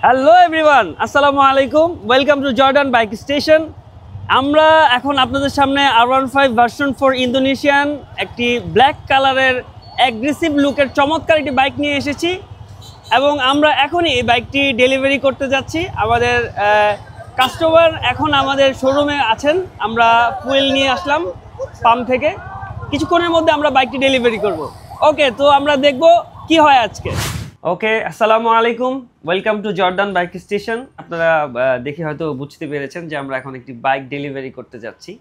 Hello everyone, আসসালামু আলাইকুম। Welcome to Jordan bike station. আমরা এখন আপনাদের সামনে R15 ভার্সন 4 ইন্দোনেশিয়ান একটি ব্ল্যাক কালারের অ্যাগ্রেসিভ লুকের চমৎকার একটি বাইক নিয়ে এসেছি এবং আমরা এখনই এই বাইকটি ডেলিভারি করতে যাচ্ছি। আমাদের কাস্টমার এখন আমাদের শোরুমে আছেন। আমরা ফুয়েল নিয়ে আসলাম পাম্প থেকে, কিছুক্ষণের মধ্যে আমরা বাইকটি ডেলিভারি করব। ওকে, তো আমরা দেখব কি হয় আজকে। ওকে, আসসালামু আলাইকুম, welcome to Jordan bike station. আপনারা দেখে হয়তো বুঝতে পেরেছেন যে আমরা এখন একটি বাইক ডেলিভারি করতে যাচ্ছি।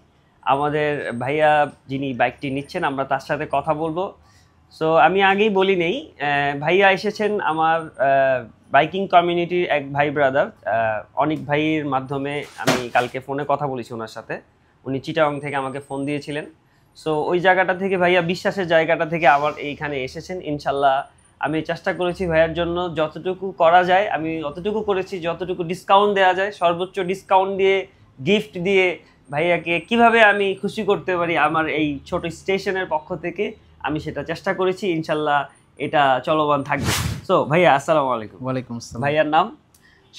আমাদের ভাইয়া যিনি বাইকটি নিচ্ছেন, আমরা তার সাথে কথা বলবো। সো আমি আগেই বলি নেই, ভাইয়া এসেছেন আমার বাইকিং কমিউনিটির এক ভাই ব্রাদার অনিক ভাইয়ের মাধ্যমে। আমি কালকে ফোনে কথা বলেছি ওনার সাথে, উনি চিটাগং থেকে আমাকে ফোন দিয়েছিলেন। সো ওই জায়গাটা থেকে ভাইয়া বিশ্বাসের জায়গাটা থেকে আবার এইখানে এসেছেন। ইনশাল্লাহ আমি চেষ্টা করেছি ভাইয়ার জন্য যতটুকু করা যায় আমি অতটুকু করেছি, যতটুকু ডিসকাউন্ট দেওয়া যায় সর্বোচ্চ ডিসকাউন্ট দিয়ে, গিফট দিয়ে ভাইয়াকে কিভাবে আমি খুশি করতে পারি আমার এই ছোট স্টেশনের পক্ষ থেকে আমি সেটা চেষ্টা করেছি। ইনশাল্লাহ এটা চলমান থাকবে। সো ভাইয়া আসসালামু আলাইকুম। ওয়ালাইকুম আসসালাম। ভাইয়ার নাম?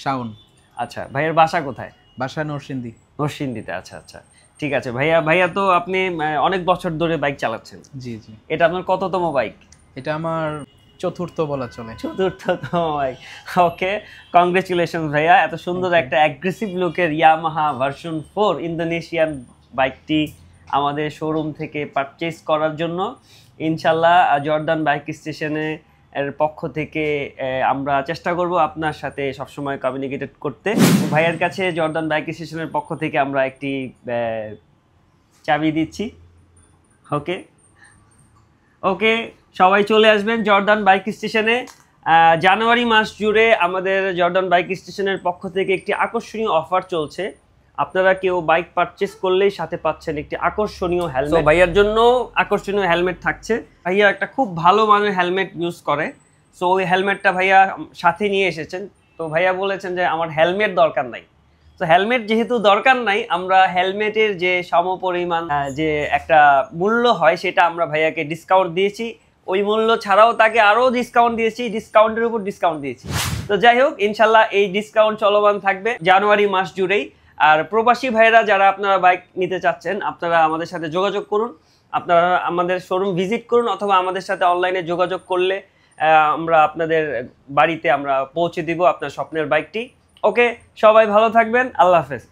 শাওন। আচ্ছা, ভাইয়ার বাসা কোথায়? বাসা নরসিংদী। নরসিংদীতে। আচ্ছা আচ্ছা, ঠিক আছে ভাইয়া তো আপনি অনেক বছর ধরে বাইক চালাচ্ছেন। জি জি। এটা আপনার কততম বাইক? এটা আমার চতুর্থ বলা চলে। চতুর্থতম বাইক। ওকে, কংগ্রেচুলেশন ভাইয়া। এত সুন্দর একটা অ্যাগ্রেসিভ লুকের ইয়ামাহা ভার্সন 4 ইন্দোনেশিয়ান বাইকটি আমাদের শোরুম থেকে পারচেজ করার জন্য ইনশাল্লাহ জর্ডান বাইক স্টেশনে এর পক্ষ থেকে আমরা চেষ্টা করব আপনার সাথে সবসময় কমিউনিকেটেড করতে। ভাইয়ের কাছে জর্ডান বাইক স্টেশনের পক্ষ থেকে আমরা একটি চাবি দিচ্ছি। ওকে ওকে, সবাই চলে আসবেন জর্ডান বাইক স্টেশনে। জানুয়ারি মাস জুড়ে আমাদের জর্ডান বাইক স্টেশনের পক্ষ থেকে একটি আকর্ষণীয় অফার চলছে। আপনারা কেউ বাইক পারচেস করলেই সাথে পাচ্ছেন একটি আকর্ষণীয় হেলমেট। ভাইয়ার জন্য আকর্ষণীয় হেলমেট থাকছে। ভাইয়া একটা খুব ভালো মানের হেলমেট ইউজ করে। সো ওই হেলমেটটা ভাইয়া সাথে নিয়ে এসেছেন। তো ভাইয়া বলেছেন যে আমার হেলমেট দরকার নাই। তো হেলমেট যেহেতু দরকার নাই, আমরা হেলমেটের যে সমপরিমাণ যে একটা মূল্য হয় সেটা আমরা ভাইয়াকে ডিসকাউন্ট দিয়েছি। ওই মূল্য ছাড়াও তাকে আরও ডিসকাউন্ট দিয়েছি, ডিসকাউন্টের উপর ডিসকাউন্ট দিয়েছি। তো যাই হোক, ইনশাল্লাহ এই ডিসকাউন্ট চলমান থাকবে জানুয়ারি মাস জুড়েই। আর প্রবাসী ভাইরা যারা আপনারা বাইক নিতে চাচ্ছেন, আপনারা আমাদের সাথে যোগাযোগ করুন। আপনারা আমাদের শোরুম ভিজিট করুন অথবা আমাদের সাথে অনলাইনে যোগাযোগ করলে আমরা আপনাদের বাড়িতে আমরা পৌঁছে দিব আপনার স্বপ্নের বাইকটি। ওকে, সবাই ভালো থাকবেন। আল্লাহ হাফেজ।